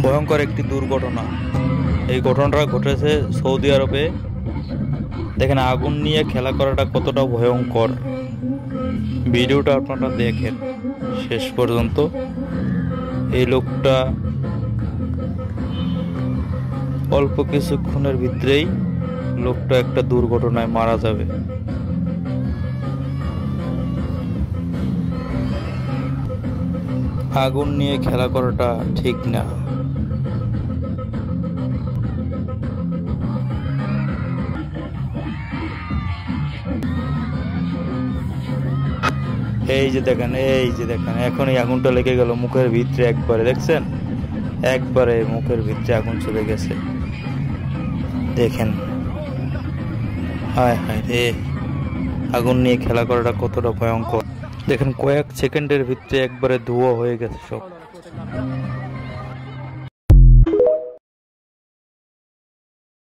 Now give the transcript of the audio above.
ভয়ঙ্কর একটি দুর্ঘটনা। এই ঘটনাটা ঘটেছে সৌদি আরবে। দেখেন আগুন নিয়ে খেলা করাটা কতটা ভয়ঙ্কর। ভিডিওটা আপনারা দেখেন শেষ পর্যন্ত। এই লোকটা অল্প কিছুক্ষণের ভিতরেই লোকটা একটা দুর্ঘটনায় মারা যাবে। আগুন নিয়ে খেলা করাটা ঠিক না। এই যে দেখেন এখনই আগুনটা লেগে গেল মুখের ভিতরে, একবারে দেখছেন, একবারে মুখের ভিতরে আগুন চলে গেছে। দেখেন, হায় হায় রে, আগুন নিয়ে খেলা করাটা কতটা ভয়ঙ্কর। দেখেন কয়েক সেকেন্ডের ভিতরে একবারে ধোঁয়া হয়ে গেছে সব।